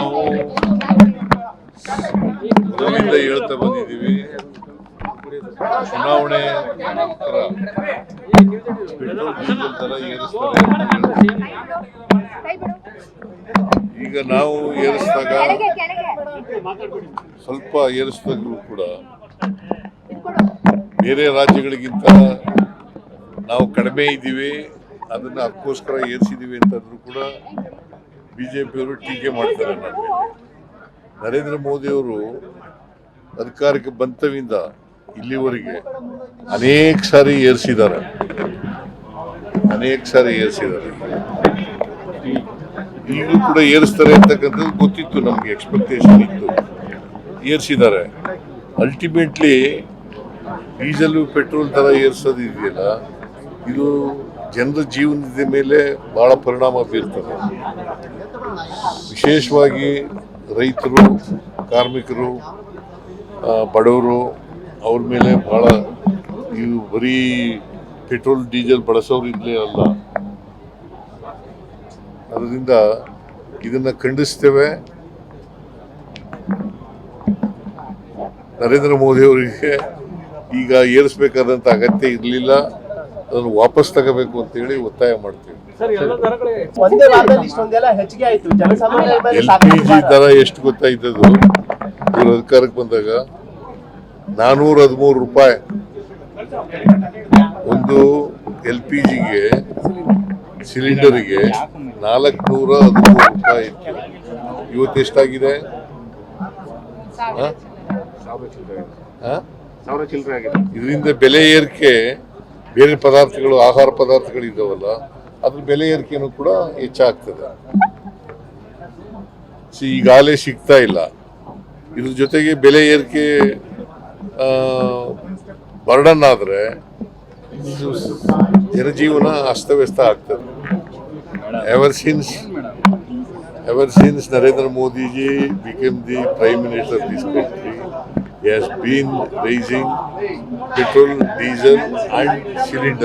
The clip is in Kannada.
ನಾವು ಮೊದಲಿಂದ ಹೇಳ್ತಾ ಬಂದಿದ್ದೀವಿ, ಚುನಾವಣೆ ನಂತರ ಪೆಟ್ರೋಲ್ ಡೀಸೆಲ್ ದರ ಏರಿಸ್ತಾರೆ ಅಂತ ಹೇಳ್ತೀವಿ. ಈಗ ನಾವು ಏರಿಸಿದಾಗ ಸ್ವಲ್ಪ ಏರಿಸಿದಾಗಲೂ ಕೂಡ ಬೇರೆ ರಾಜ್ಯಗಳಿಗಿಂತ ನಾವು ಕಡಿಮೆ ಇದ್ದೀವಿ, ಅದನ್ನು ಅದಕ್ಕೋಸ್ಕರ ಏರಿಸಿದ್ದೀವಿ ಅಂತಂದ್ರೂ ಕೂಡ ಬಿಜೆಪಿಯವರು ಟೀಕೆ ಮಾಡ್ತಾರೆ. ನರೇಂದ್ರ ಮೋದಿಯವರು ಅಧಿಕಾರಕ್ಕೆ ಬಂತವಿಂದ ಇಲ್ಲಿವರೆಗೆ ಅನೇಕ ಸಾರಿ ಏರಿಸಿದ್ದಾರೆ. ಈಗಲೂ ಕೂಡ ಏರಿಸ್ತಾರೆ ಅಂತಕ್ಕಂಥದ್ದು ಗೊತ್ತಿತ್ತು, ನಮಗೆ ಎಕ್ಸ್ಪೆಕ್ಟೇಷನ್ ಇತ್ತು, ಏರಿಸಿದ್ದಾರೆ. ಅಲ್ಟಿಮೇಟ್ಲಿ ಡೀಸೆಲ್ ಪೆಟ್ರೋಲ್ ದರ ಏರಿಸೋದು ಇದೆಯಲ್ಲ, ಇದು ಜನರ ಜೀವನದ ಮೇಲೆ ಬಹಳ ಪರಿಣಾಮ ಬೀರ್ತದೆ. ವಿಶೇಷವಾಗಿ ರೈತರು, ಕಾರ್ಮಿಕರು, ಬಡವರು, ಅವ್ರ ಮೇಲೆ ಬಹಳ, ಇವು ಬರೀ ಪೆಟ್ರೋಲ್ ಡೀಸೆಲ್ ಬಳಸೋರು ಇಲ್ಲೇ ಅಲ್ಲ. ಅದರಿಂದ ಇದನ್ನು ಖಂಡಿಸ್ತೇವೆ. ನರೇಂದ್ರ ಮೋದಿ ಅವರಿಗೆ ಈಗ ಏರಿಸಬೇಕಾದಂಥ ಅಗತ್ಯ ಇರಲಿಲ್ಲ, ಅದನ್ನು ವಾಪಸ್ ತಗೋಬೇಕು ಅಂತೇಳಿ ಒತ್ತಾಯ ಮಾಡ್ತೀವಿ. LPG ದರ ಎಷ್ಟು ಗೊತ್ತಾಯ್ತದು? ಇವರು ಅಧಿಕಾರಕ್ಕೆ ಬಂದಾಗ 413 ರೂಪಾಯಿ ಒಂದು LPGಗೆ, ಸಿಲಿಂಡರಿಗೆ 413 ರೂಪಾಯಿ ಇತ್ತು. ಇವತ್ತು ಎಷ್ಟಾಗಿದೆ? 1000 ಚಿಲ್ಲರೆ ಆಗಿದೆ. ಇದರಿಂದ ಬೆಲೆ ಏರಿಕೆ, ಬೇರೆ ಪದಾರ್ಥಗಳು, ಆಹಾರ ಪದಾರ್ಥಗಳು ಇದ್ದಾವಲ್ಲ, ಅದ್ರ ಬೆಲೆ ಏರಿಕೆನೂ ಕೂಡ ಹೆಚ್ಚಾಗ್ತದೆ. ಈಗಾಗಲೇ ಸಿಗ್ತಾ ಇಲ್ಲ. ಇದ್ರ ಜೊತೆಗೆ ಬೆಲೆ ಏರಿಕೆ ಬರ್ಡನ್ ಆದರೆ ಜನಜೀವನ ಅಸ್ತವ್ಯಸ್ತ ಆಗ್ತದೆ. Ever since Narendra Modi ji became the Prime Minister of this country, he has been raising petrol, diesel and cylinders.